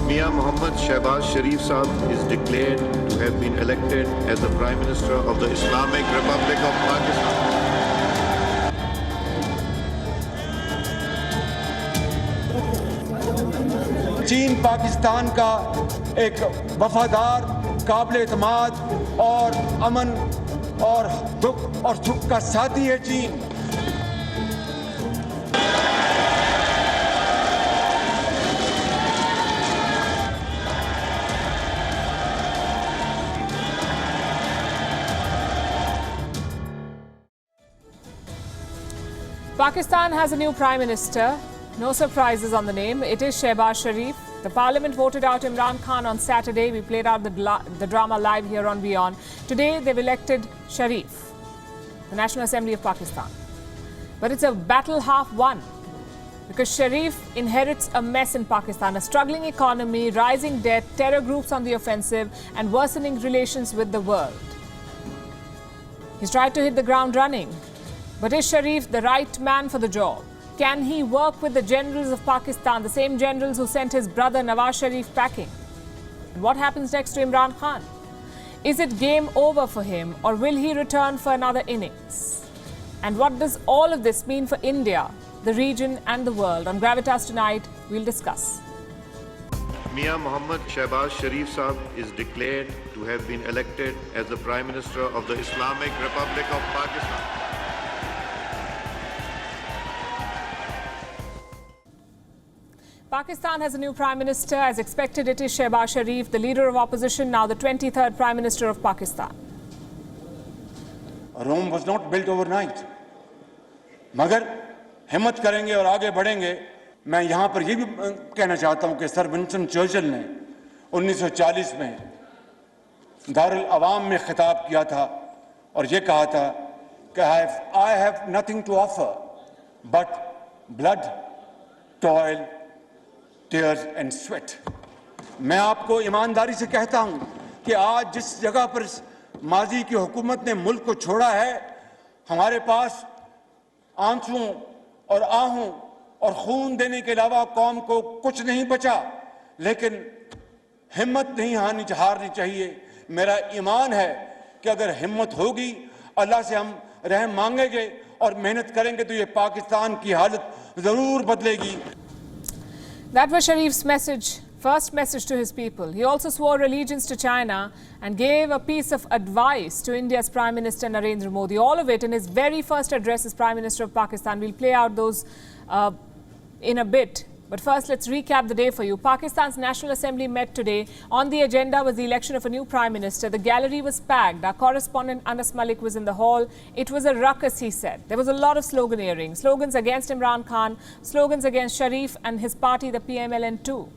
Mia Mohammad Shehbaz Sharif Saab is declared to have been elected as the Prime Minister of the Islamic Republic of Pakistan. चीन पाकिस्तान का एक वफादार, काबिल एतमाद और अमन और दुख और सुख का साथी है चीन। Pakistan has a new Prime Minister. No surprises on the name. It is Shehbaz Sharif. The Parliament voted out Imran Khan on Saturday. We played out the drama live here on WION. Today they've elected Sharif, the National Assembly of Pakistan. But it's a battle half won, because Sharif inherits a mess in Pakistan, a struggling economy, rising debt, terror groups on the offensive, and worsening relations with the world. He's tried to hit the ground running. But is Sharif the right man for the job? Can he work with the generals of Pakistan, the same generals who sent his brother Nawaz Sharif packing? And what happens next to Imran Khan? Is it game over for him, or will he return for another innings? And what does all of this mean for India, the region and the world? On Gravitas tonight, we'll discuss. Mia Mohammad Shehbaz Sharif Saab is declared to have been elected as the Prime Minister of the Islamic Republic of Pakistan. Pakistan has a new Prime Minister. As expected, it is Shehbaz Sharif, the leader of opposition, now the 23rd Prime Minister of Pakistan. Rome was not built overnight. मगर हिम्मत करेंगे और आगे बढ़ेंगे। मैं यहाँ पर ये भी कहना चाहता हूँ कि सर विंस्टन चर्चिल ने 1940 में दारुल अवाम में खिताब किया था और ये कहा था कि I have nothing to offer but blood, toil, tears and sweat. मैं आपको ईमानदारी से कहता हूं कि आज जिस जगह पर माजी की हुकूमत ने मुल्क को छोड़ा है, हमारे पास आंसुओं और आहों और खून देने के अलावा कौम को कुछ नहीं बचा। लेकिन हिम्मत नहीं हारनी चाहिए। मेरा ईमान है कि अगर हिम्मत होगी, अल्लाह से हम रहम मांगेंगे और मेहनत करेंगे तो ये पाकिस्तान की हालत जरूर बदलेगी। That was Sharif's first message to his people. He also swore allegiance to China and gave a piece of advice to India's Prime Minister Narendra Modi. All of it in his very first address as Prime Minister of Pakistan. We'll play out those in a bit. But first, let's recap the day for you. Pakistan's National Assembly met today. On the agenda was the election of a new Prime Minister. The gallery was packed. Our correspondent Anas Malik was in the hall. It was a ruckus, he said. There was a lot of sloganeering. Slogans against Imran Khan, slogans against Sharif and his party, the PMLN too.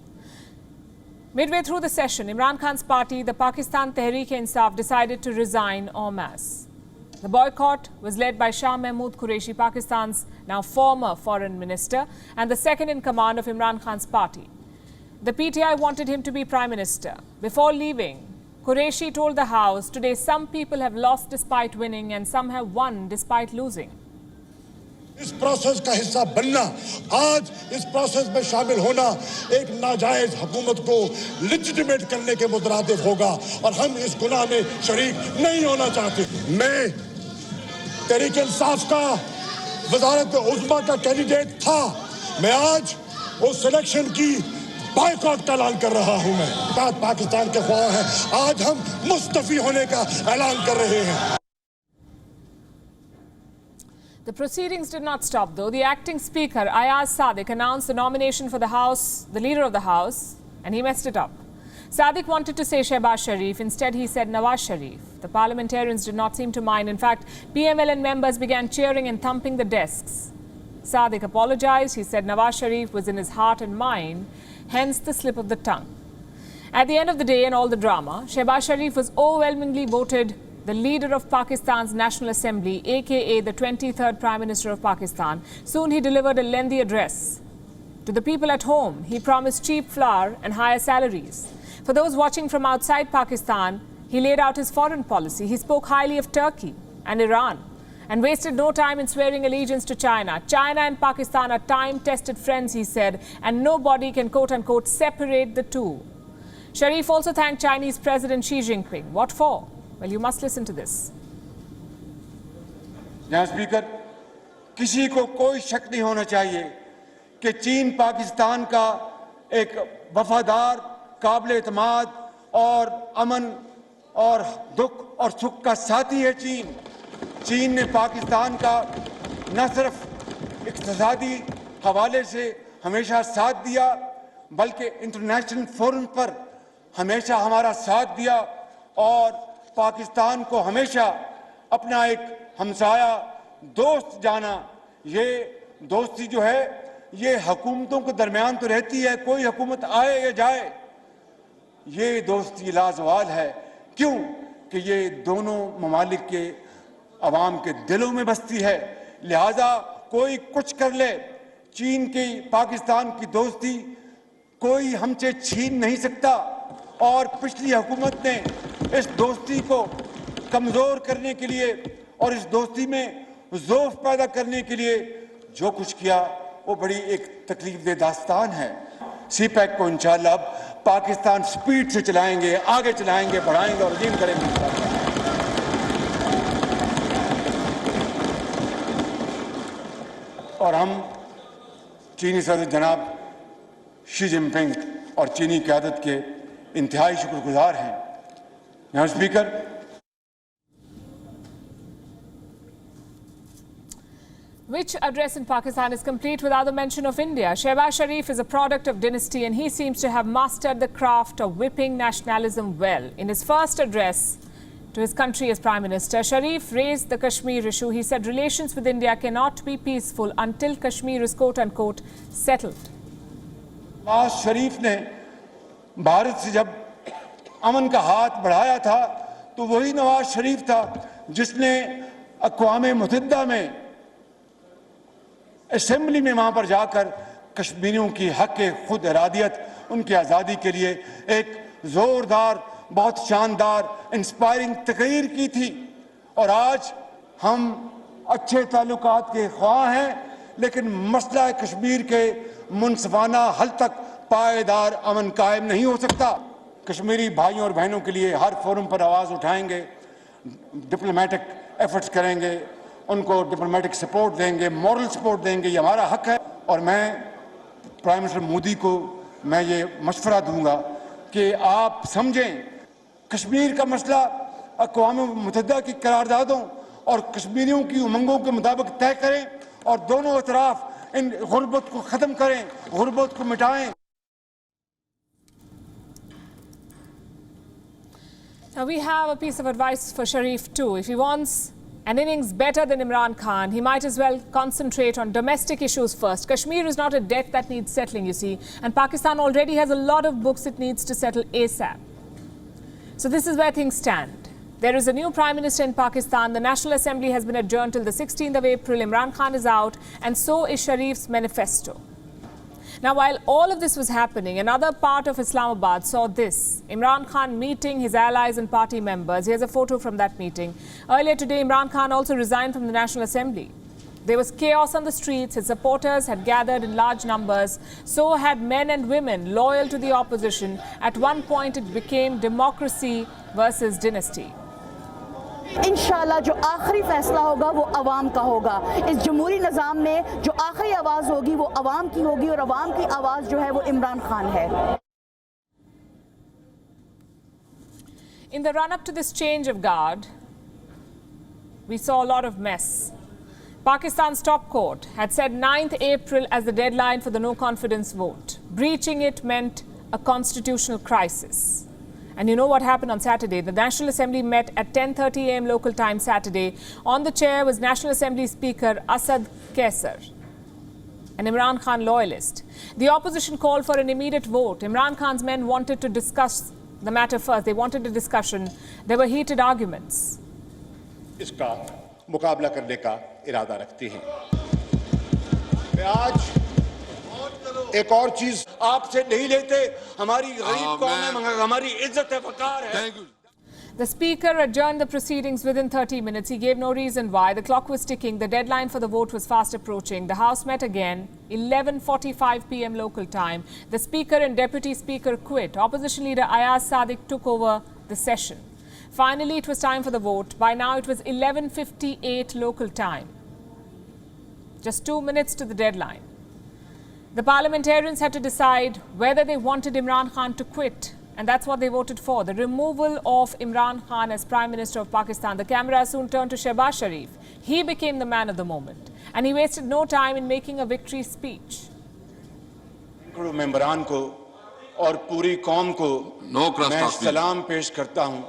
Midway through the session, Imran Khan's party, the Pakistan Tehreek-e-Insaf, decided to resign en masse. The boycott was led by Shah Mahmood Qureshi, Pakistan's now former foreign minister and the second in command of Imran Khan's party. The PTI wanted him to be Prime Minister. Before leaving, Qureshi told the House, today some people have lost despite winning and some have won despite losing. इस process का हिस्सा बनना, आज इस process में शामिल होना एक नाजायज हुकूमत को लेजिटिमेट करने के मुतरादिफ होगा और हम इस गुनाह में शरीक नहीं होना चाहते। मैं तहरीक इंसाफ का वजारत उज़्मा का कैंडिडेट था। मैं आज उस सिलेक्शन की बायकॉट का ऐलान कर रहा हूं। मैं पाकिस्तान के ख्वाह हैं, आज हम मुस्तफी होने का ऐलान कर रहे हैं। The proceedings did not stop, though. The acting speaker, Ayaz Sadiq, announced the nomination for the House, the leader of the House, and he messed it up. Sadiq wanted to say Shehbaz Sharif. Instead, he said Nawaz Sharif. The parliamentarians did not seem to mind. In fact, PMLN members began cheering and thumping the desks. Sadiq apologized. He said Nawaz Sharif was in his heart and mind, hence the slip of the tongue. At the end of the day and all the drama, Shehbaz Sharif was overwhelmingly voted the leader of Pakistan's National Assembly, aka the 23rd Prime Minister of Pakistan. Soon he delivered a lengthy address. To the people at home, he promised cheap flour and higher salaries. For those watching from outside Pakistan, he laid out his foreign policy. He spoke highly of Turkey and Iran. and wasted no time in swearing allegiance to China. China and Pakistan are time-tested friends, he said, and nobody can quote-unquote separate the two. Sharif also thanked Chinese President Xi Jinping. What for? Well, you must listen to this. जहाँ speaker, किसी को कोई शक नहीं होना चाहिए कि चीन पाकिस्तान का एक वफादार, काबिल एतमाद और अमन और दुख और सुख का साथी है। चीन ने पाकिस्तान का न सिर्फ इक़्तिसादी हवाले से हमेशा साथ दिया, बल्कि इंटरनेशनल फोरम पर हमेशा हमारा साथ दिया और पाकिस्तान को हमेशा अपना एक हमसाया दोस्त जाना। ये दोस्ती जो है ये हुकूमतों के दरमियान तो रहती है, कोई हुकूमत आए या जाए, ये दोस्ती लाजवाल है। क्यों कि ये दोनों ममालिक के अवाम के दिलों में बसती है। लिहाजा कोई कुछ कर ले, चीन की पाकिस्तान की दोस्ती कोई हमसे छीन नहीं सकता। और पिछली हुकूमत ने इस दोस्ती को कमज़ोर करने के लिए और इस दोस्ती में ज़ौफ़ पैदा करने के लिए जो कुछ किया वो बड़ी एक तकलीफ़देह दास्तान है। सीपैक को इंशाअल्लाह अब पाकिस्तान स्पीड से चलाएंगे, आगे चलाएंगे, बढ़ाएंगे और लीन करेंगे। और हम चीनी सदर जनाब शी जिनपिंग और चीनी क़यादत के इंतहाई शुक्रगुजार हैं। यहाँ speaker, Which address in Pakistan is complete without the mention of India? Shehbaz Sharif is a product of dynasty and he seems to have mastered the craft of whipping nationalism well. In his first address to his country as Prime Minister, Sharif raised the Kashmir issue. He said relations with India cannot be peaceful until Kashmir is quote-unquote settled. Nawaz Sharif ने भारत से जब अमन का हाथ बढ़ाया था तो वही नवाज शरीफ था जिसने अक़वाम मुत्तहिदा में असेंबली में वहाँ पर जाकर कश्मीरियों की हक खुद इरादियत, उनकी आज़ादी के लिए एक ज़ोरदार, बहुत शानदार, इंस्पायरिंग तकरीर की थी। और आज हम अच्छे ताल्लुकात के ख्वाह हैं, लेकिन मसला कश्मीर के मुनसिफाना हल तक पायदार अमन कायम नहीं हो सकता। कश्मीरी भाइयों और बहनों के लिए हर फोरम पर आवाज़ उठाएंगे, डिप्लोमेटिक एफर्ट्स करेंगे, उनको डिप्लोमेटिक सपोर्ट देंगे, मॉरल सपोर्ट देंगे, ये हमारा हक है। और मैं प्राइम मिनिस्टर मोदी को मैं ये मशवरा दूंगा कि आप समझें कश्मीर का मसला अक़वाम मुत्तहिदा की करारदादों और कश्मीरियों की उमंगों के मुताबिक तय करें और दोनों अतराफ इन गुर्बत को ख़त्म करें, गुर्बत को मिटाएं। Now we have a piece of advice for Sharif too. If he wants an innings better than Imran Khan, he might as well concentrate on domestic issues first. Kashmir is not a debt that needs settling, you see, and Pakistan already has a lot of books it needs to settle ASAP. So this is where things stand. There is a new Prime Minister in Pakistan. The National Assembly has been adjourned till the 16th of April. Imran Khan is out, and so is Sharif's manifesto. Now, while all of this was happening, another part of Islamabad saw this. Imran Khan meeting his allies and party members. Here's a photo from that meeting. Earlier today, Imran Khan also resigned from the National Assembly. There was chaos on the streets. His supporters had gathered in large numbers. So had men and women loyal to the opposition. At one point, it became democracy versus dynasty. इंशाल्लाह जो आखिरी फैसला होगा वो अवाम का होगा। इस जमहूरी निज़ाम में जो आखिरी आवाज़ होगी वो अवाम की होगी और अवाम की आवाज़ जो है वो इमरान खान है। In the run-up to this change of guard, we saw a lot of mess. Pakistan's top court had said 9th April as the deadline for the no-confidence vote. Breaching it meant a constitutional crisis. And you know what happened on Saturday? The National Assembly met at 10:30 a.m. local time Saturday. On the chair was National Assembly Speaker Asad Kaisar, an Imran Khan loyalist. The opposition called for an immediate vote. Imran Khan's men wanted to discuss the matter first. They wanted a discussion. There were heated arguments. इसका मुकाबला करने का इरादा रखती हैं। मैं आज एक और चीज आपसे नहीं लेते, हमारी गरीब कौम है, हमारी इज्जत है, वकार है। The Speaker adjourned the proceedings within 30 minutes. He gave no reason why. The clock was ticking. The deadline for the vote was fast approaching. The House met again, 11:45 p.m. local time. The Speaker and Deputy Speaker quit. Opposition leader Ayaz Sadiq took over the session. Finally, it was time for the vote. By now, it was 11:58 local time. Just 2 minutes to the deadline. The parliamentarians had to decide whether they wanted Imran Khan to quit. And that's what they voted for, the removal of Imran Khan as Prime Minister of Pakistan. The camera soon turned to Shehbaz Sharif. He became the man of the moment. And he wasted no time in making a victory speech. मेंबरान को और पूरी कौम को मैं सलाम पेश करता हूं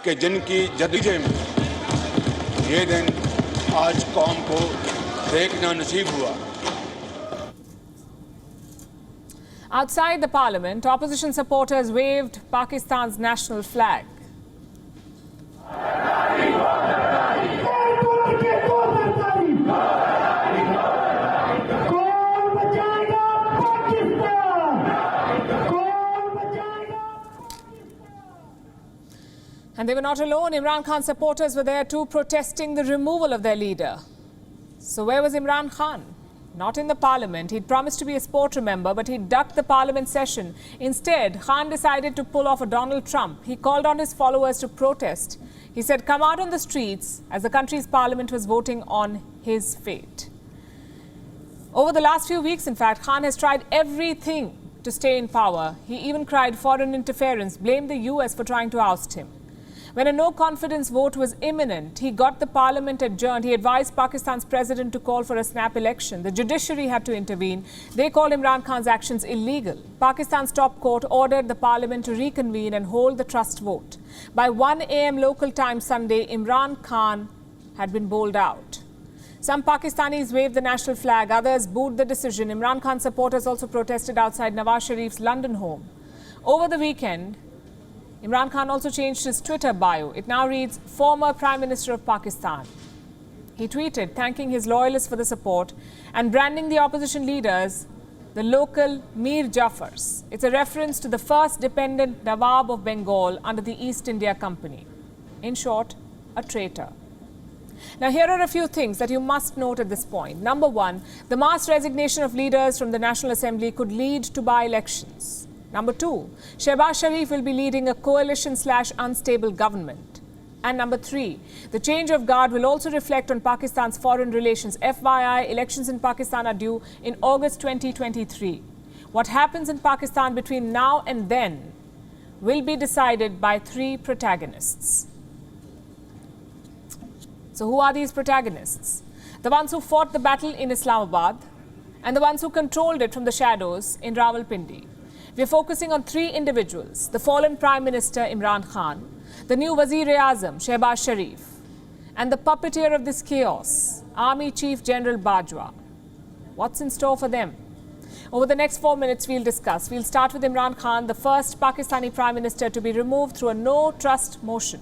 कि जिनकी जदीजहद में ये दिन आज कौम को देखना नसीब हुआ. Outside the parliament, opposition supporters waved Pakistan's national flag. And they were not alone. Imran Khan supporters were there too, protesting the removal of their leader. So where was Imran Khan? Not in the parliament. He'd promised to be a sport, remember, but he ducked the parliament session. Instead, Khan decided to pull off a Donald Trump. He called on his followers to protest. He said, come out on the streets as the country's parliament was voting on his fate. Over the last few weeks, in fact, Khan has tried everything to stay in power. He even cried foreign interference, blamed the US for trying to oust him. When a no-confidence vote was imminent, he got the parliament adjourned. He advised Pakistan's president to call for a snap election. The judiciary had to intervene. They called Imran Khan's actions illegal. Pakistan's top court ordered the parliament to reconvene and hold the trust vote. By 1 a.m. local time Sunday, Imran Khan had been bowled out. Some Pakistanis waved the national flag. Others booed the decision. Imran Khan supporters also protested outside Nawaz Sharif's London home. Over the weekend, Imran Khan also changed his Twitter bio. It now reads, former Prime Minister of Pakistan. He tweeted thanking his loyalists for the support and branding the opposition leaders the local Mir Jafars. It's a reference to the first dependent Nawab of Bengal under the East India Company. In short, a traitor. Now, here are a few things that you must note at this point. Number one, the mass resignation of leaders from the National Assembly could lead to by-elections. Number two, Shehbaz Sharif will be leading a coalition/unstable government. And number three, the change of guard will also reflect on Pakistan's foreign relations. FYI, elections in Pakistan are due in August 2023. What happens in Pakistan between now and then will be decided by three protagonists. So who are these protagonists? The ones who fought the battle in Islamabad and the ones who controlled it from the shadows in Rawalpindi. We're focusing on three individuals: the fallen Prime Minister Imran Khan, the new Wazir-e-Azam Shehbaz Sharif, and the puppeteer of this chaos, Army Chief General Bajwa. What's in store for them? Over the next 4 minutes, we'll discuss. We'll start with Imran Khan, the first Pakistani Prime Minister to be removed through a no-trust motion,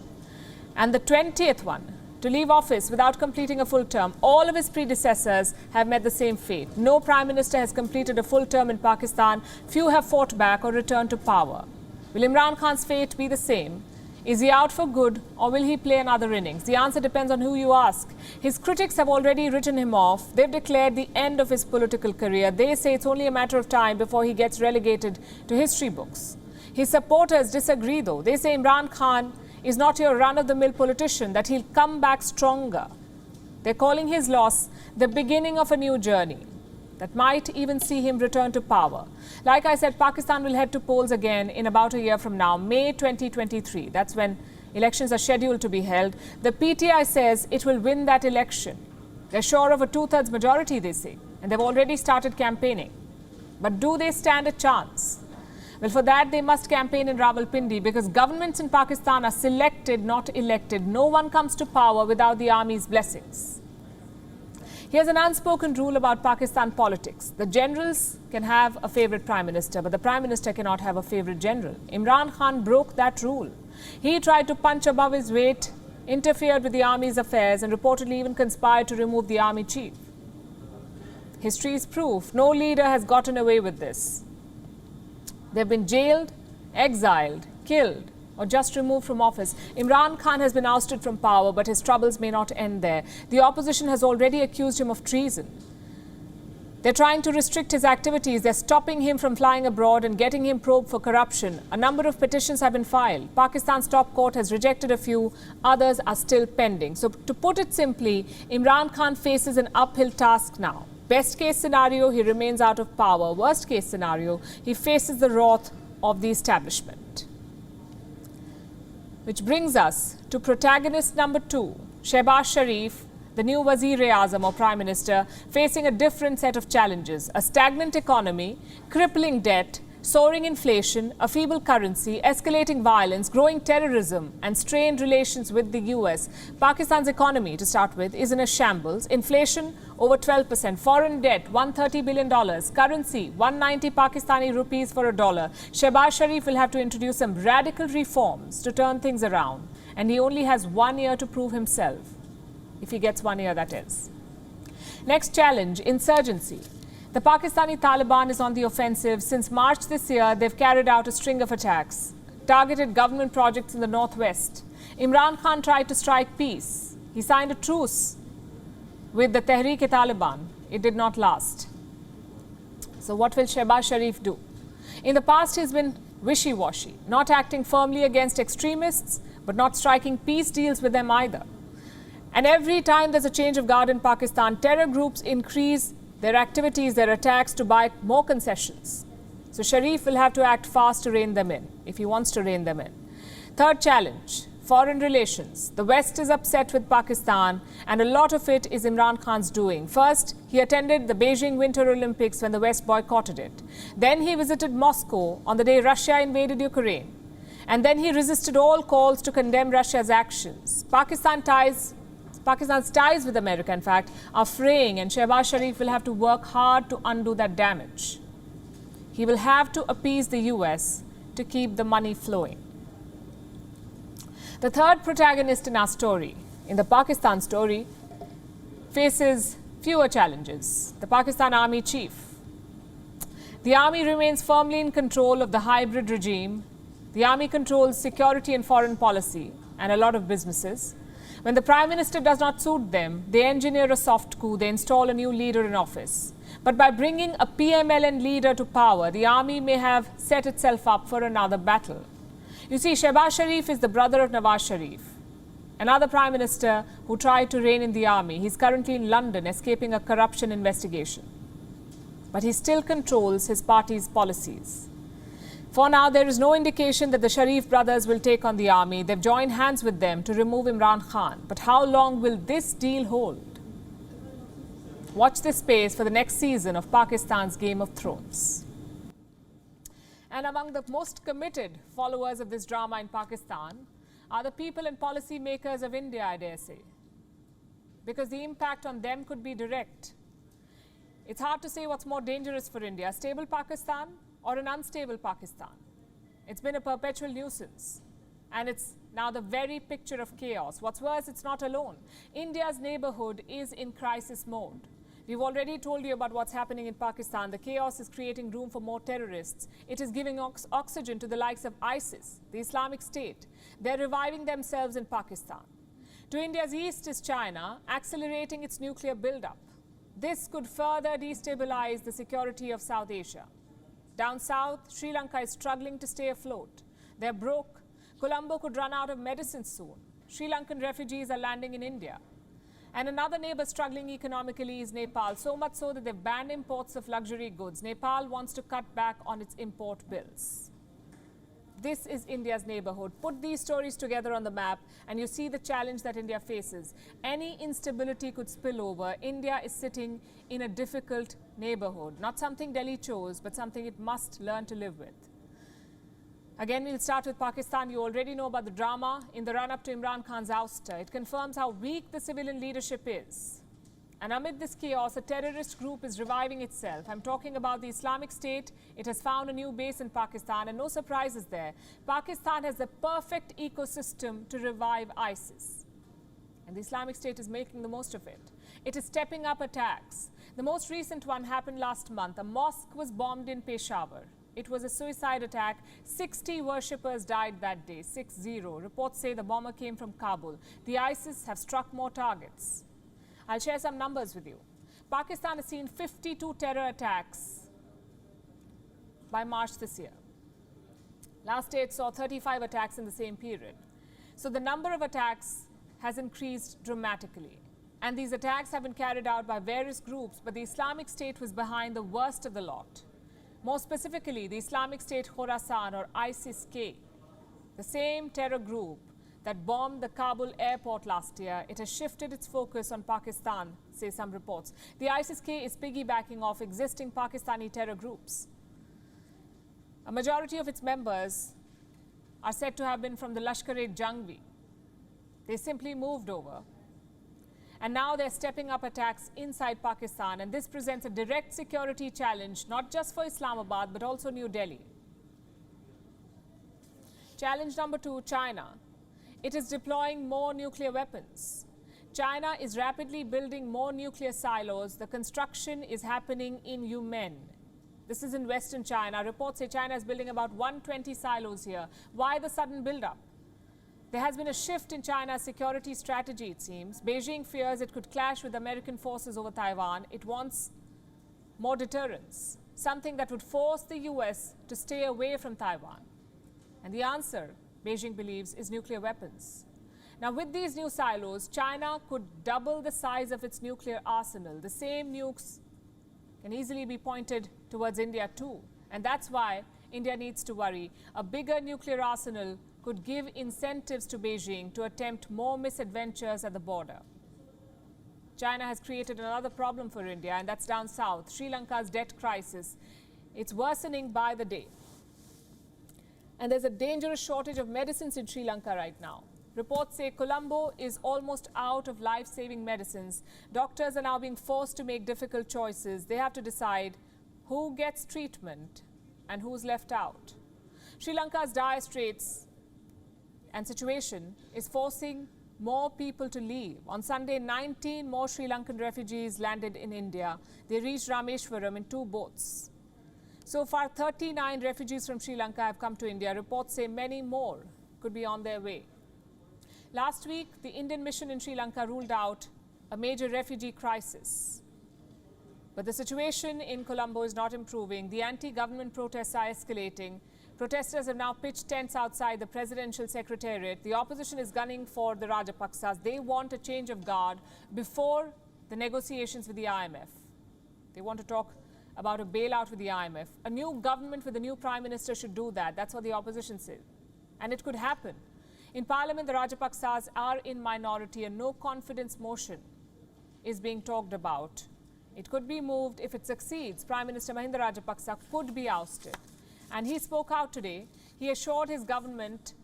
and the 20th one to leave office without completing a full term. All of his predecessors have met the same fate. No Prime Minister has completed a full term in Pakistan. Few have fought back or returned to power. Will Imran Khan's fate be the same? Is he out for good or will he play another innings? The answer depends on who you ask. His critics have already written him off. They've declared the end of his political career. They say it's only a matter of time before he gets relegated to history books. His supporters disagree though. They say Imran Khan is not your run-of-the-mill politician, that he'll come back stronger. They're calling his loss the beginning of a new journey that might even see him return to power. Like I said, Pakistan will head to polls again in about a year from now, May 2023. That's when elections are scheduled to be held. The PTI says it will win that election. They're sure of a two-thirds majority, they say, and they've already started campaigning. But do they stand a chance? Well, for that, they must campaign in Rawalpindi because governments in Pakistan are selected, not elected. No one comes to power without the army's blessings. Here's an unspoken rule about Pakistan politics. The generals can have a favorite prime minister, but the prime minister cannot have a favorite general. Imran Khan broke that rule. He tried to punch above his weight, interfered with the army's affairs, and reportedly even conspired to remove the army chief. History is proof. No leader has gotten away with this. They've been jailed, exiled, killed, or just removed from office. Imran Khan has been ousted from power, but his troubles may not end there. The opposition has already accused him of treason. They're trying to restrict his activities. They're stopping him from flying abroad and getting him probed for corruption. A number of petitions have been filed. Pakistan's top court has rejected a few. Others are still pending. So to put it simply, Imran Khan faces an uphill task now. Best case scenario, he remains out of power. Worst case scenario, he faces the wrath of the establishment. Which brings us to protagonist number 2, Shehbaz Sharif, the new Wazir-e-Azam or Prime Minister, facing a different set of challenges. A stagnant economy, crippling debt, soaring inflation, a feeble currency, escalating violence, growing terrorism and strained relations with the US. Pakistan's economy, to start with, is in a shambles. Inflation over 12%, foreign debt $130 billion, currency 190 Pakistani rupees for a dollar. Shehbaz Sharif will have to introduce some radical reforms to turn things around, and he only has 1 year to prove himself. If he gets 1 year, that is. Next challenge, insurgency. The Pakistani Taliban is on the offensive. Since March this year, they've carried out a string of attacks, targeted government projects in the northwest. Imran Khan tried to strike peace. He signed a truce with the Tehreek-e-Taliban. It did not last. So what will Shehbaz Sharif do? In the past, he's been wishy-washy, not acting firmly against extremists, but not striking peace deals with them either. And every time there's a change of guard in Pakistan, terror groups increase their activities, their attacks to buy more concessions. So Sharif will have to act fast to rein them in, if he wants to rein them in. Third challenge, foreign relations. The West is upset with Pakistan, and a lot of it is Imran Khan's doing. First, he attended the Beijing Winter Olympics when the West boycotted it. Then he visited Moscow on the day Russia invaded Ukraine. And then he resisted all calls to condemn Russia's actions. Pakistan's ties with America, in fact, are fraying, and Shehbaz Sharif will have to work hard to undo that damage. He will have to appease the US to keep the money flowing. The third protagonist in our story, in the Pakistan story, faces fewer challenges. The Pakistan Army Chief. The Army remains firmly in control of the hybrid regime. The Army controls security and foreign policy and a lot of businesses. When the Prime Minister does not suit them, they engineer a soft coup, they install a new leader in office. But by bringing a PMLN leader to power, the army may have set itself up for another battle. You see, Shehbaz Sharif is the brother of Nawaz Sharif, another Prime Minister who tried to reign in the army. He's currently in London escaping a corruption investigation. But he still controls his party's policies. For now, there is no indication that the Sharif brothers will take on the army. They've joined hands with them to remove Imran Khan. But how long will this deal hold? Watch this space for the next season of Pakistan's Game of Thrones. And among the most committed followers of this drama in Pakistan are the people and policy makers of India, I dare say. Because the impact on them could be direct. It's hard to say what's more dangerous for India, a stable Pakistan or an unstable Pakistan. It's been a perpetual nuisance, and it's now the very picture of chaos. What's worse, it's not alone. India's neighborhood is in crisis mode. We've already told you about what's happening in Pakistan. The chaos is creating room for more terrorists. It is giving oxygen to the likes of ISIS, the Islamic State. They're reviving themselves in Pakistan. To India's east is China, accelerating its nuclear buildup. This could further destabilize the security of South Asia. Down south, Sri Lanka is struggling to stay afloat. They're broke. Colombo could run out of medicine soon. Sri Lankan refugees are landing in India. And another neighbor struggling economically is Nepal, so much so that they've banned imports of luxury goods. Nepal wants to cut back on its import bills. This is India's neighborhood. Put these stories together on the map and you see the challenge that India faces. Any instability could spill over. India is sitting in a difficult neighborhood. Not something Delhi chose, but something it must learn to live with. Again, we'll start with Pakistan. You already know about the drama in the run-up to Imran Khan's ouster. It confirms how weak the civilian leadership is. And amid this chaos, a terrorist group is reviving itself. I'm talking about the Islamic State. It has found a new base in Pakistan, and no surprises there. Pakistan has the perfect ecosystem to revive ISIS. And the Islamic State is making the most of it. It is stepping up attacks. The most recent one happened last month. A mosque was bombed in Peshawar. It was a suicide attack. 60 worshippers died that day, 6-0. Reports say the bomber came from Kabul. The ISIS have struck more targets. I'll share some numbers with you. Pakistan has seen 52 terror attacks by March this year. Last year it saw 35 attacks in the same period. So the number of attacks has increased dramatically. And these attacks have been carried out by various groups, but the Islamic State was behind the worst of the lot. More specifically, the Islamic State Khorasan, or ISIS-K, the same terror group that bombed the Kabul airport last year. It has shifted its focus on Pakistan, say some reports. The ISIS-K is piggybacking off existing Pakistani terror groups. A majority of its members are said to have been from the Lashkar-e-Jangvi. They simply moved over. And now they're stepping up attacks inside Pakistan, and this presents a direct security challenge, not just for Islamabad, but also New Delhi. Challenge number 2, China. It is deploying more nuclear weapons. China is rapidly building more nuclear silos. The construction is happening in Yumen. This is in western China. Reports say China is building about 120 silos here. Why the sudden build-up? There has been a shift in China's security strategy, it seems. Beijing fears it could clash with American forces over Taiwan. It wants more deterrence, something that would force the US to stay away from Taiwan. And the answer, Beijing believes, is nuclear weapons. Now, with these new silos, China could double the size of its nuclear arsenal. The same nukes can easily be pointed towards India too. And that's why India needs to worry. A bigger nuclear arsenal could give incentives to Beijing to attempt more misadventures at the border. China has created another problem for India, and that's down south. Sri Lanka's debt crisis. It's worsening by the day. And there's a dangerous shortage of medicines in Sri Lanka right now. Reports say Colombo is almost out of life-saving medicines. Doctors are now being forced to make difficult choices. They have to decide who gets treatment and who's left out. Sri Lanka's dire straits and situation is forcing more people to leave. On Sunday, 19 more Sri Lankan refugees landed in India. They reached Rameshwaram in 2 boats. So far, 39 refugees from Sri Lanka have come to India. Reports say many more could be on their way. Last week, the Indian mission in Sri Lanka ruled out a major refugee crisis. But the situation in Colombo is not improving. The anti-government protests are escalating. Protesters have now pitched tents outside the presidential secretariat. The opposition is gunning for the Rajapaksas. They want a change of guard before the negotiations with the IMF. They want to talk about a bailout with the IMF. A new government with a new prime minister should do that. That's what the opposition said. And it could happen. In Parliament, the Rajapaksas are in minority. A no-confidence motion is being talked about. It could be moved if it succeeds. Prime Minister Mahinda Rajapaksa could be ousted. And he spoke out today. He assured his government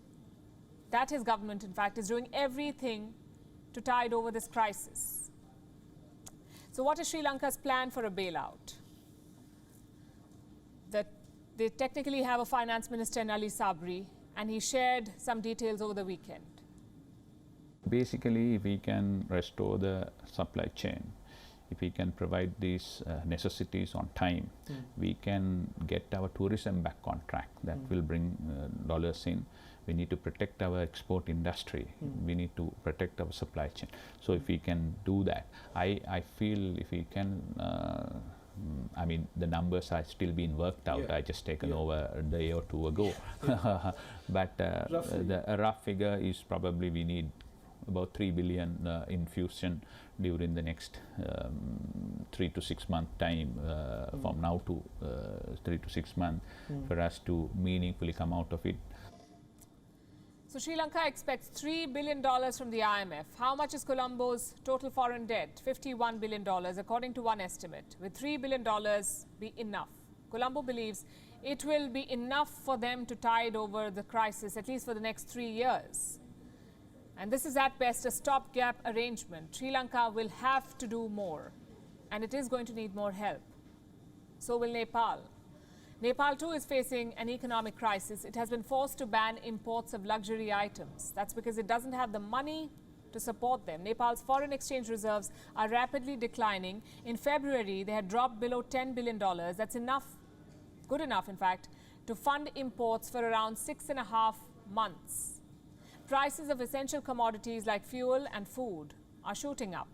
that his government, in fact, is doing everything to tide over this crisis. So what is Sri Lanka's plan for a bailout? They technically have a finance minister, Ali Sabri, and he shared some details over the weekend. Basically, if we can restore the supply chain, if we can provide these necessities on time, we can get our tourism back on track. That will bring dollars in. We need to protect our export industry. We need to protect our supply chain. So if we can do that, I feel if we can, I mean, the numbers are still being worked out. I just taken over a day or 2 ago. But the rough figure is probably we need about 3 billion infusion during the next 3 to 6 month time from now to 3 to 6 months for us to meaningfully come out of it. So Sri Lanka expects $3 billion from the IMF. How much is Colombo's total foreign debt? $51 billion, according to one estimate. Will $3 billion be enough? Colombo believes it will be enough for them to tide over the crisis, at least for the next 3 years. And this is at best a stopgap arrangement. Sri Lanka will have to do more, and it is going to need more help. So will Nepal. Nepal too is facing an economic crisis. It has been forced to ban imports of luxury items. That's because it doesn't have the money to support them. Nepal's foreign exchange reserves are rapidly declining. In February, they had dropped below $10 billion. That's enough, good enough in fact, to fund imports for around 6.5 months. Prices of essential commodities like fuel and food are shooting up,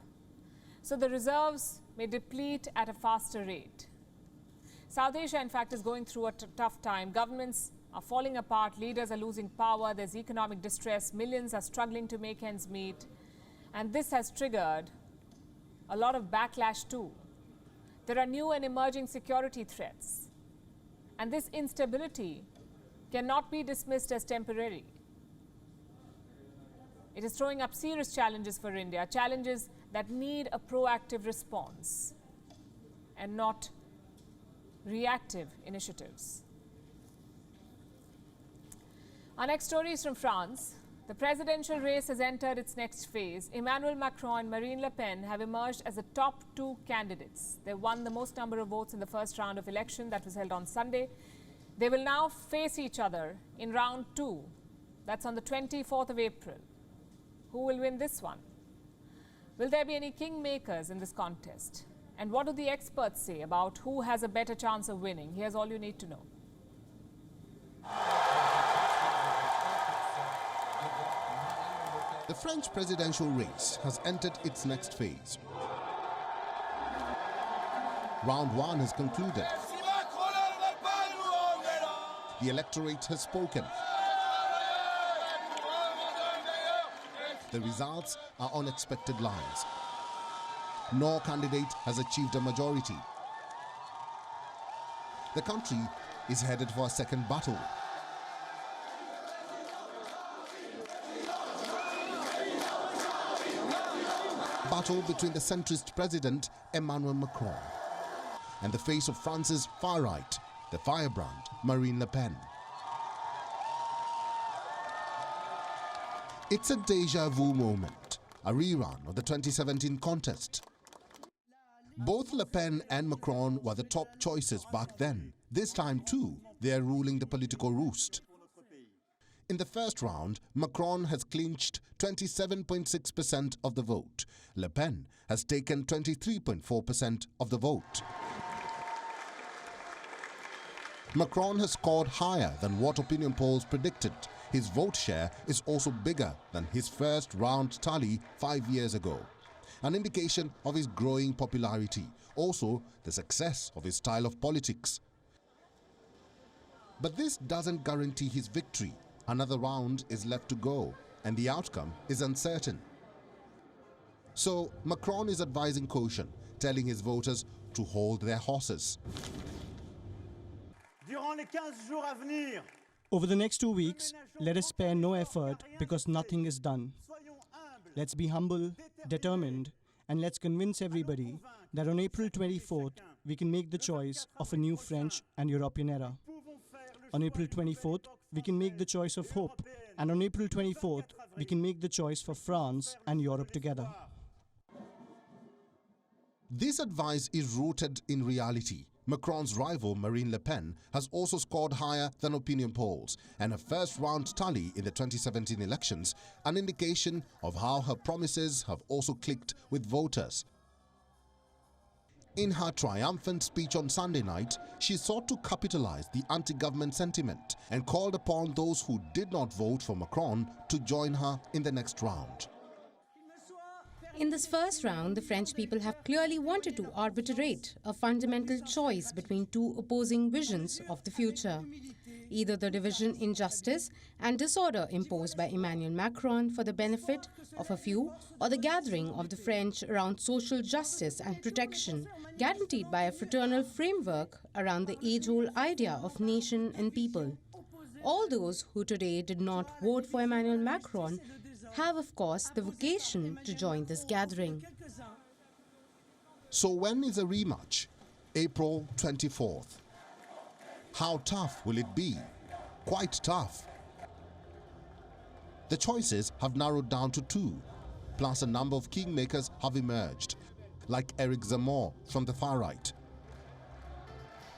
so the reserves may deplete at a faster rate. South Asia, in fact, is going through a tough time. Governments are falling apart, leaders are losing power, there's economic distress, millions are struggling to make ends meet, and this has triggered a lot of backlash too. There are new and emerging security threats, and this instability cannot be dismissed as temporary. It is throwing up serious challenges for India, challenges that need a proactive response and not reactive initiatives. Our next story is from France. The presidential race has entered its next phase. Emmanuel Macron and Marine Le Pen have emerged as the top two candidates. They won the most number of votes in the first round of election that was held on Sunday. They will now face each other in round two. That's on the 24th of April. Who will win this one? Will there be any kingmakers in this contest? And what do the experts say about who has a better chance of winning? Here's all you need to know. The French presidential race has entered its next phase. Round one has concluded. The electorate has spoken. The results are on expected lines. No candidate has achieved a majority. The country is headed for a second battle. Battle between the centrist president Emmanuel Macron and the face of France's far right, the firebrand Marine Le Pen. It's a déjà vu moment, a rerun of the 2017 contest. Both Le Pen and Macron were the top choices back then. This time too, they are ruling the political roost. In the first round, Macron has clinched 27.6% of the vote. Le Pen has taken 23.4% of the vote. Macron has scored higher than what opinion polls predicted. His vote share is also bigger than his first round tally 5 years ago, an indication of his growing popularity, also the success of his style of politics. But this doesn't guarantee his victory. Another round is left to go, and the outcome is uncertain. So Macron is advising caution, telling his voters to hold their horses. Over the next 2 weeks, let us spare no effort because nothing is done. Let's be humble, determined, and let's convince everybody that on April 24th, we can make the choice of a new French and European era. On April 24th, we can make the choice of hope. And on April 24th, we can make the choice for France and Europe together. This advice is rooted in reality. Macron's rival Marine Le Pen has also scored higher than opinion polls, and her first round tally in the 2017 elections, an indication of how her promises have also clicked with voters. In her triumphant speech on Sunday night, she sought to capitalize the anti-government sentiment and called upon those who did not vote for Macron to join her in the next round. In this first round, the French people have clearly wanted to arbitrate a fundamental choice between two opposing visions of the future. Either the division, injustice and disorder imposed by Emmanuel Macron for the benefit of a few, or the gathering of the French around social justice and protection, guaranteed by a fraternal framework around the age-old idea of nation and people. All those who today did not vote for Emmanuel Macron have, of course, the vocation to join this gathering. So when is a rematch? April 24th. How tough will it be? Quite tough. The choices have narrowed down to two, plus a number of kingmakers have emerged, like Éric Zemmour from the far right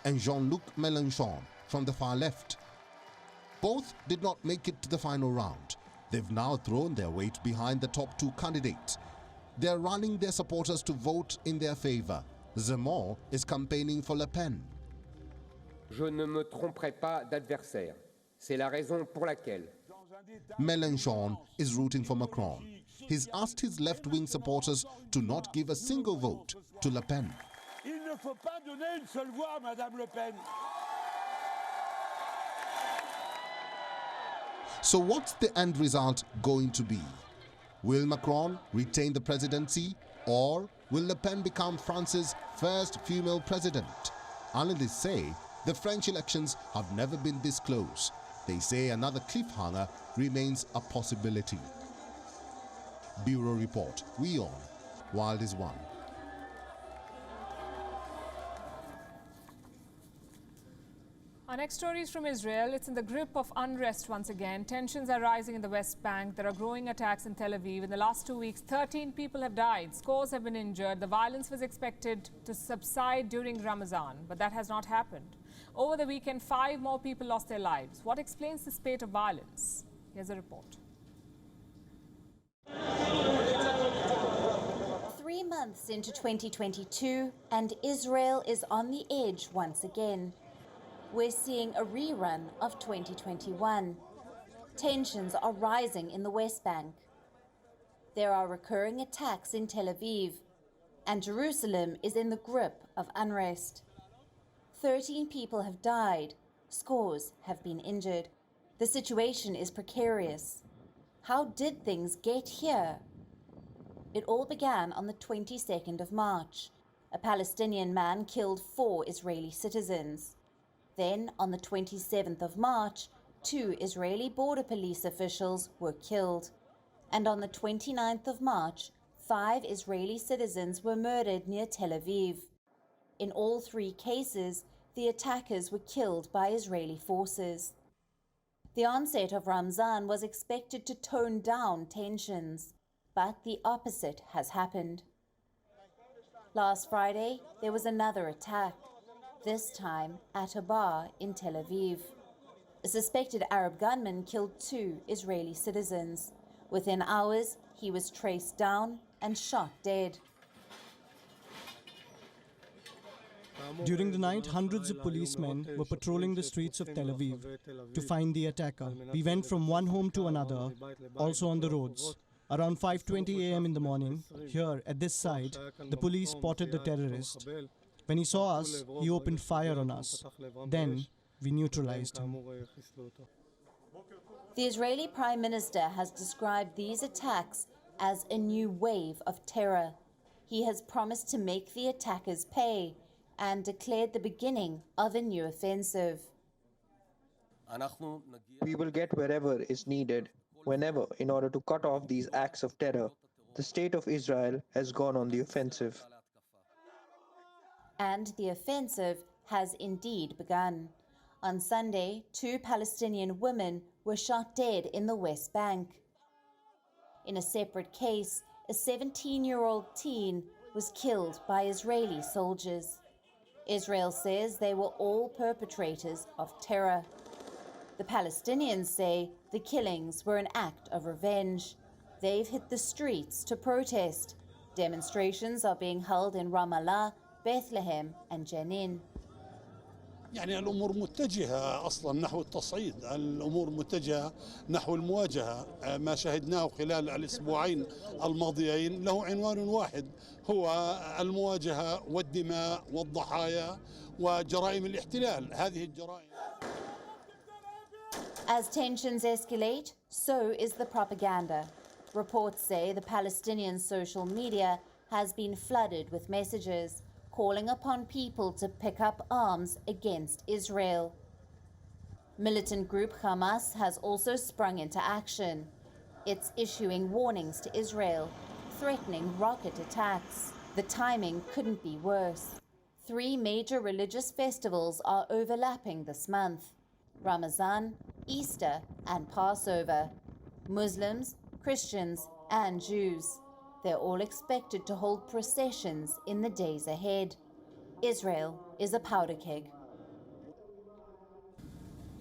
and Jean-Luc Mélenchon from the far left. Both did not make it to the final round. They've now thrown their weight behind the top two candidates. They're running their supporters to vote in their favor. Zemmour is campaigning for Le Pen. Je ne me tromperai pas d'adversaire. C'est la raison pour laquelle Mélenchon is rooting for Macron. He's asked his left-wing supporters to not give a single vote to Le Pen. Il ne faut pas donner une seule voix à Madame Le Pen. So what's the end result going to be? Will Macron retain the presidency, or will Le Pen become France's first female president? Analysts say the French elections have never been this close. They say another cliffhanger remains a possibility. Bureau Report, WION, World is One. Our next story is from Israel. It's in the grip of unrest once again. Tensions are rising in the West Bank. There are growing attacks in Tel Aviv. In the last 2 weeks, 13 people have died. Scores have been injured. The violence was expected to subside during Ramadan, but that has not happened. Over the weekend, 5 more people lost their lives. What explains the spate of violence? Here's a report. 3 months into 2022, and Israel is on the edge once again. We're seeing a rerun of 2021. Tensions are rising in the West Bank. There are recurring attacks in Tel Aviv, and Jerusalem is in the grip of unrest. 13 people have died, scores have been injured. The situation is precarious. How did things get here? It all began on the 22nd of March. A Palestinian man killed 4 Israeli citizens. Then, on the 27th of March, 2 Israeli border police officials were killed. And on the 29th of March, 5 Israeli citizens were murdered near Tel Aviv. In all 3 cases, the attackers were killed by Israeli forces. The onset of Ramadan was expected to tone down tensions, but the opposite has happened. Last Friday, there was another attack. This time at a bar in Tel Aviv. A suspected Arab gunman killed 2 Israeli citizens. Within hours, he was traced down and shot dead. During the night, hundreds of policemen were patrolling the streets of Tel Aviv to find the attacker. We went from one home to another, also on the roads. Around 5:20 a.m. in the morning, here at this site, the police spotted the terrorist. When he saw us, he opened fire on us. Then, we neutralized him. The Israeli Prime Minister has described these attacks as a new wave of terror. He has promised to make the attackers pay and declared the beginning of a new offensive. We will get wherever is needed, whenever, in order to cut off these acts of terror. The state of Israel has gone on the offensive. And the offensive has indeed begun. On Sunday, 2 Palestinian women were shot dead in the West Bank. In a separate case, a 17-year-old teen was killed by Israeli soldiers. Israel says they were all perpetrators of terror. The Palestinians say the killings were an act of revenge. They've hit the streets to protest. Demonstrations are being held in Ramallah, Bethlehem and Jenin. يعني الأمور متجهة أصلا نحو التصعيد، الأمور متجهة نحو المواجهة. ما شاهدناه خلال الأسبوعين الماضيين له عنوان واحد، هو المواجهة والدماء والضحايا وجرائم الاحتلال. هذه الجرائم. As tensions escalate, so is the propaganda. Reports say the Palestinian social media has been flooded with messages calling upon people to pick up arms against Israel. Militant group Hamas has also sprung into action. It's issuing warnings to Israel, threatening rocket attacks. The timing couldn't be worse. 3 major religious festivals are overlapping this month: Ramadan, Easter, and Passover. Muslims, Christians, and Jews. They're all expected to hold processions in the days ahead. Israel is a powder keg.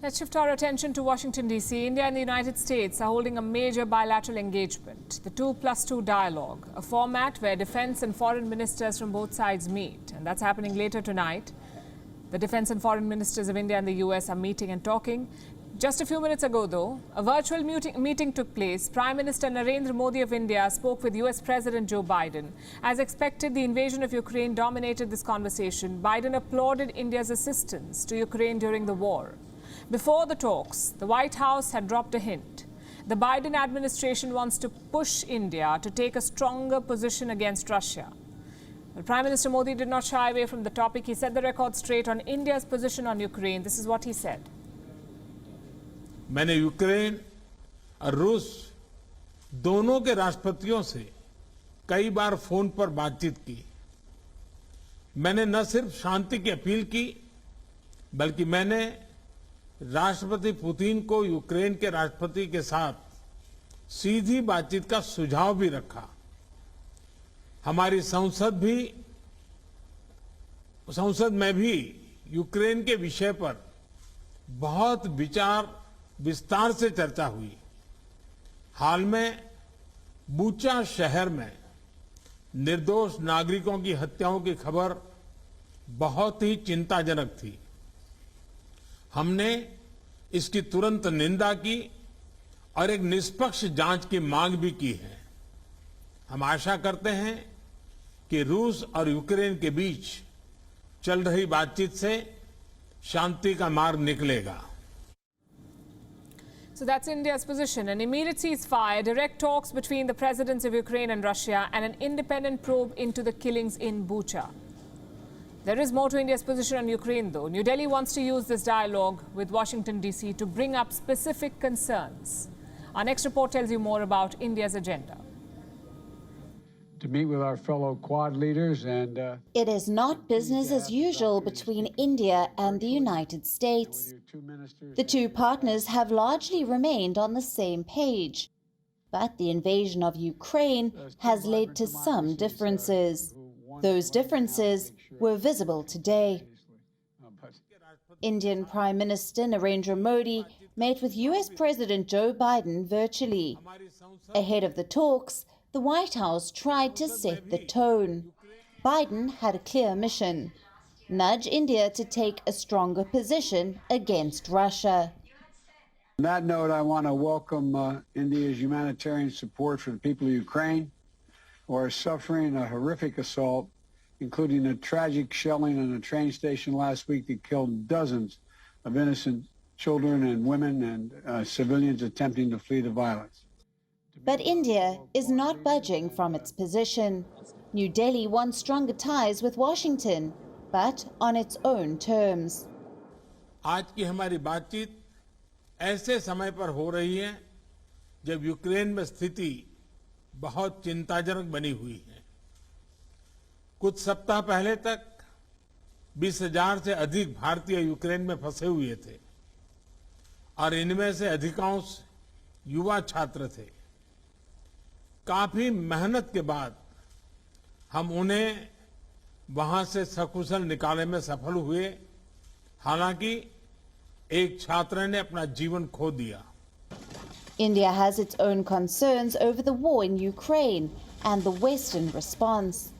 Let's shift our attention to Washington, D.C. India and the United States are holding a major bilateral engagement, the 2+2 dialogue, a format where defense and foreign ministers from both sides meet. And that's happening later tonight. The defense and foreign ministers of India and the US are meeting and talking. Just a few minutes ago, though, a virtual meeting took place. Prime Minister Narendra Modi of India spoke with US President Joe Biden. As expected, the invasion of Ukraine dominated this conversation. Biden applauded India's assistance to Ukraine during the war. Before the talks, the White House had dropped a hint. The Biden administration wants to push India to take a stronger position against Russia. But Prime Minister Modi did not shy away from the topic. He set the record straight on India's position on Ukraine. This is what he said. मैंने Ukraine और रूस दोनों के राष्ट्रपतियों से कई बार phone पर बातचीत की। मैंने न सिर्फ शांति की अपील की, बल्कि मैंने राष्ट्रपति पुतिन को यूक्रेन के राष्ट्रपति के साथ सीधी बातचीत का सुझाव भी रखा। हमारी संसद में भी यूक्रेन के विषय पर बहुत विस्तार से चर्चा हुई। हाल में बूचा शहर में निर्दोष नागरिकों की हत्याओं की खबर बहुत ही चिंताजनक थी। हमने इसकी तुरंत निंदा की और एक निष्पक्ष जांच की मांग भी की है। हम आशा करते हैं कि रूस और यूक्रेन के बीच चल रही बातचीत से शांति का मार्ग निकलेगा। So that's India's position. An immediate ceasefire, direct talks between the presidents of Ukraine and Russia, and an independent probe into the killings in Bucha. There is more to India's position on Ukraine, though. New Delhi wants to use this dialogue with Washington, D.C. to bring up specific concerns. Our next report tells you more about India's agenda. To meet with our fellow Quad leaders and... It is not business as usual between India and the United States. The two partners have largely remained on the same page. But the invasion of Ukraine has led to some differences. Those differences were visible today. Indian Prime Minister Narendra Modi met with US President Joe Biden virtually. Ahead of the talks, the White House tried to set the tone. Biden had a clear mission: nudge India to take a stronger position against Russia. On that note, I want to welcome India's humanitarian support for the people of Ukraine who are suffering a horrific assault, including a tragic shelling on a train station last week that killed dozens of innocent children and women and civilians attempting to flee the violence. But India is not budging from its position. New Delhi wants stronger ties with Washington, but on its own terms. आज की हमारी बातचीत ऐसे समय पर हो रही है जब यूक्रेन में स्थिति बहुत चिंताजनक बनी हुई है। कुछ सप्ताह पहले तक 20,000 से अधिक भारतीय यूक्रेन में फंसे हुए थे और इनमें से अधिकांश युवा छात्र थे। काफी मेहनत के बाद हम उन्हें वहां से सकुशल निकालने में सफल हुए। हालांकि एक छात्र ने अपना जीवन खो दिया। India has its own concerns over the war in Ukraine and the Western response.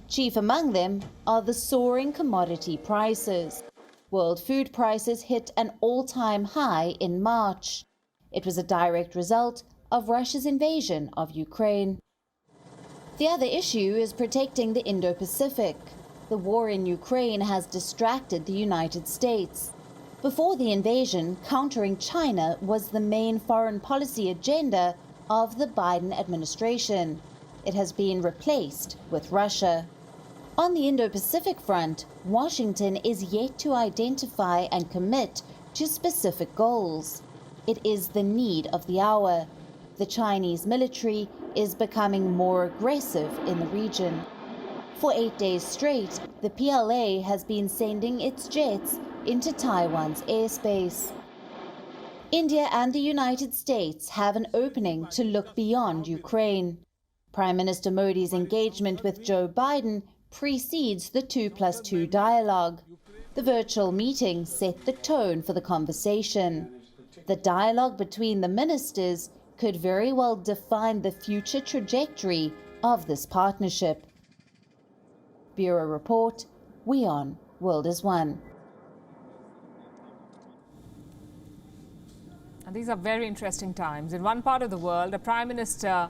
Chief among them are the soaring commodity prices. World food prices hit an all-time high in March. It was a direct result of Russia's invasion of Ukraine. The other issue is protecting the Indo-Pacific. The war in Ukraine has distracted the United States. Before the invasion, countering China was the main foreign policy agenda of the Biden administration. It has been replaced with Russia. On the Indo-Pacific front, Washington is yet to identify and commit to specific goals. It is the need of the hour. The Chinese military is becoming more aggressive in the region. For 8 days straight, the PLA has been sending its jets into Taiwan's airspace. India and the United States have an opening to look beyond Ukraine. Prime Minister Modi's engagement with Joe Biden precedes the 2+2 dialogue. The virtual meeting set the tone for the conversation. The dialogue between the ministers could very well define the future trajectory of this partnership. Bureau Report, WION World is One. And these are very interesting times. In one part of the world, a prime minister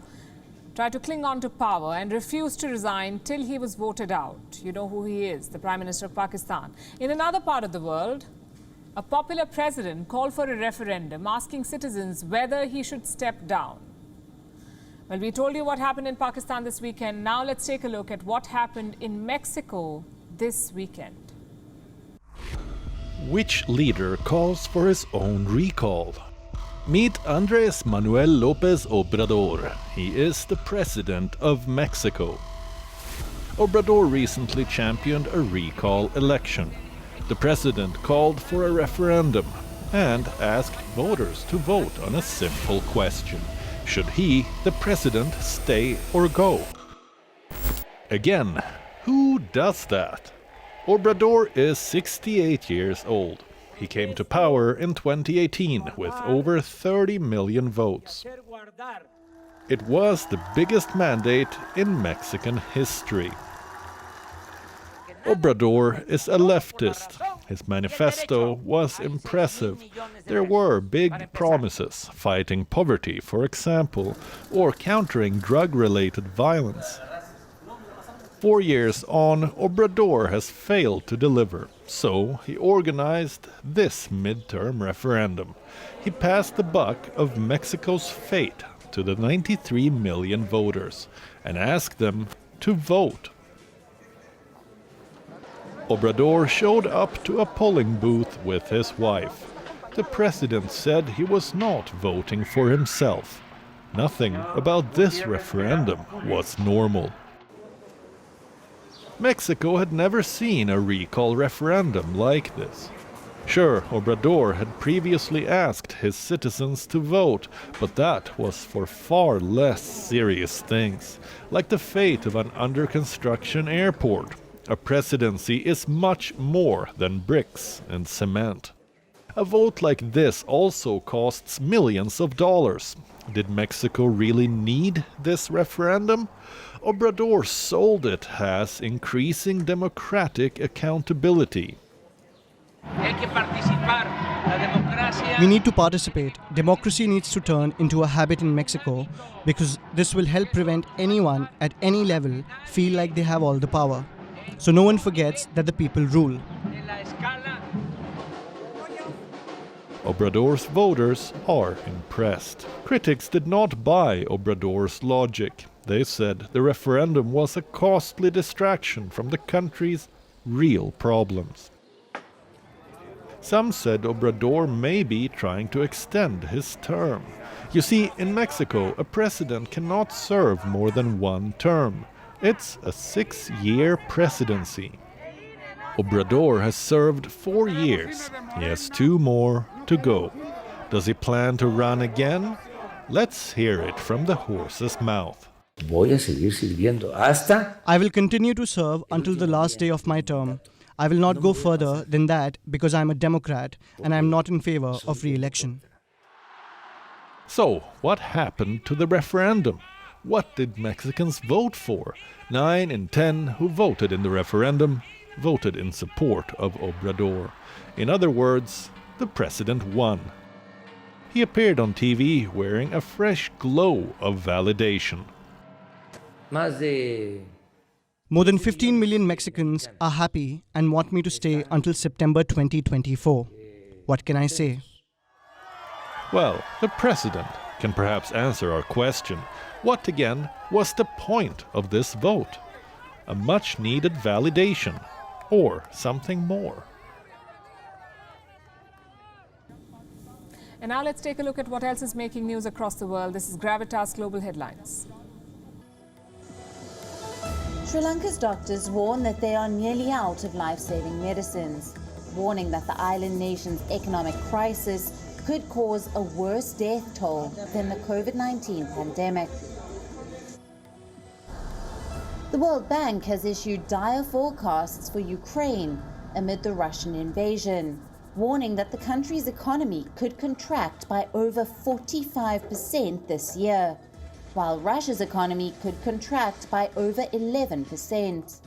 tried to cling on to power and refused to resign till he was voted out. You know who he is, the Prime Minister of Pakistan. In another part of the world, a popular president called for a referendum asking citizens whether he should step down. Well, we told you what happened in Pakistan this weekend. Now let's take a look at what happened in Mexico this weekend. Which leader calls for his own recall? Meet Andrés Manuel López Obrador. He is the president of Mexico. Obrador recently championed a recall election. The president called for a referendum and asked voters to vote on a simple question. Should he, the president, stay or go? Again, who does that? Obrador is 68 years old. He came to power in 2018 with over 30 million votes. It was the biggest mandate in Mexican history. Obrador is a leftist. His manifesto was impressive. There were big promises, fighting poverty, for example, or countering drug-related violence. 4 years on, Obrador has failed to deliver, so he organized this midterm referendum. He passed the buck of Mexico's fate to the 93 million voters and asked them to vote. Obrador showed up to a polling booth with his wife. The president said he was not voting for himself. Nothing about this referendum was normal. Mexico had never seen a recall referendum like this. Sure, Obrador had previously asked his citizens to vote, but that was for far less serious things, like the fate of an under-construction airport. A presidency is much more than bricks and cement. A vote like this also costs millions of dollars. Did Mexico really need this referendum? Obrador sold it as increasing democratic accountability. We need to participate. Democracy needs to turn into a habit in Mexico because this will help prevent anyone at any level feel like they have all the power. So no one forgets that the people rule. Obrador's voters are impressed. Critics did not buy Obrador's logic. They said the referendum was a costly distraction from the country's real problems. Some said Obrador may be trying to extend his term. You see, in Mexico, a president cannot serve more than one term. It's a 6-year presidency. Obrador has served 4 years. He has 2 more to go. Does he plan to run again? Let's hear it from the horse's mouth. I will continue to serve until the last day of my term. I will not go further than that because I am a Democrat and I am not in favor of re-election. So, what happened to the referendum? What did Mexicans vote for? 9 in 10 who voted in the referendum voted in support of Obrador. In other words, the president won. He appeared on TV wearing a fresh glow of validation. More than 15 million Mexicans are happy and want me to stay until September 2024. What can I say? Well, the president can perhaps answer our question. What again was the point of this vote? A much-needed validation, or something more? And now let's take a look at what else is making news across the world. This is Gravitas Global Headlines. Sri Lanka's doctors warn that they are nearly out of life-saving medicines, warning that the island nation's economic crisis could cause a worse death toll than the COVID-19 pandemic. The World Bank has issued dire forecasts for Ukraine amid the Russian invasion, warning that the country's economy could contract by over 45% this year, while Russia's economy could contract by over 11%.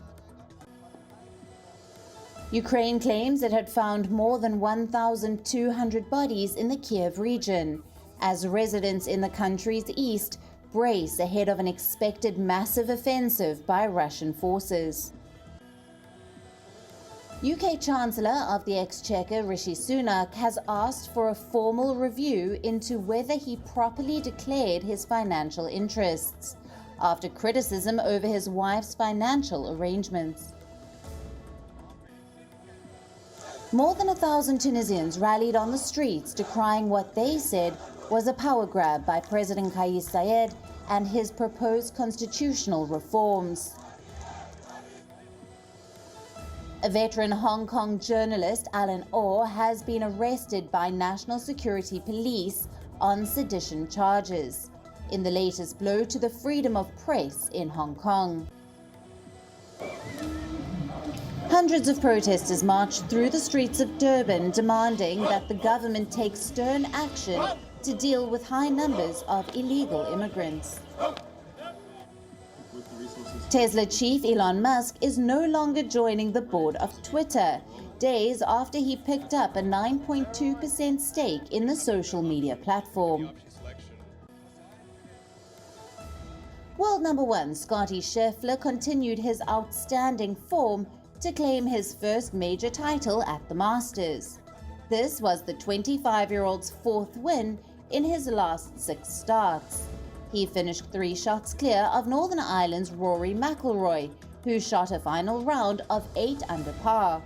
Ukraine claims it had found more than 1,200 bodies in the Kiev region, as residents in the country's east brace ahead of an expected massive offensive by Russian forces. UK Chancellor of the Exchequer Rishi Sunak has asked for a formal review into whether he properly declared his financial interests, after criticism over his wife's financial arrangements. More than 1,000 Tunisians rallied on the streets decrying what they said was a power grab by President Kais Saied and his proposed constitutional reforms. A veteran Hong Kong journalist, Alan Orr, has been arrested by National Security Police on sedition charges, in the latest blow to the freedom of press in Hong Kong. Hundreds of protesters marched through the streets of Durban demanding that the government take stern action to deal with high numbers of illegal immigrants. Tesla chief Elon Musk is no longer joining the board of Twitter, days after he picked up a 9.2% stake in the social media platform. World number one Scottie Scheffler continued his outstanding form to claim his first major title at the Masters. This was the 25-year-old's fourth win in his last 6 starts. He finished 3 shots clear of Northern Ireland's Rory McIlroy, who shot a final round of 8 under par.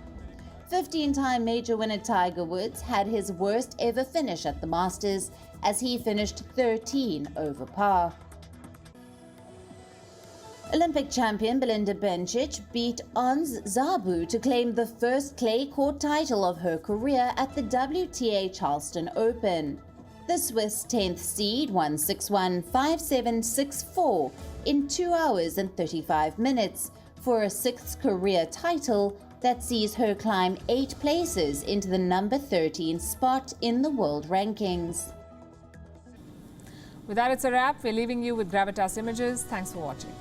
15-time major winner Tiger Woods had his worst ever finish at the Masters as he finished 13 over par. Olympic champion Belinda Bencic beat Ons Jabeur to claim the first clay court title of her career at the WTA Charleston Open. The Swiss 10th seed won 6-1, 5-7, 6-4 in 2 hours and 35 minutes for a 6th career title that sees her climb 8 places into the number 13 spot in the world rankings. With that, it's a wrap. We're leaving you with Gravitas Images. Thanks for watching.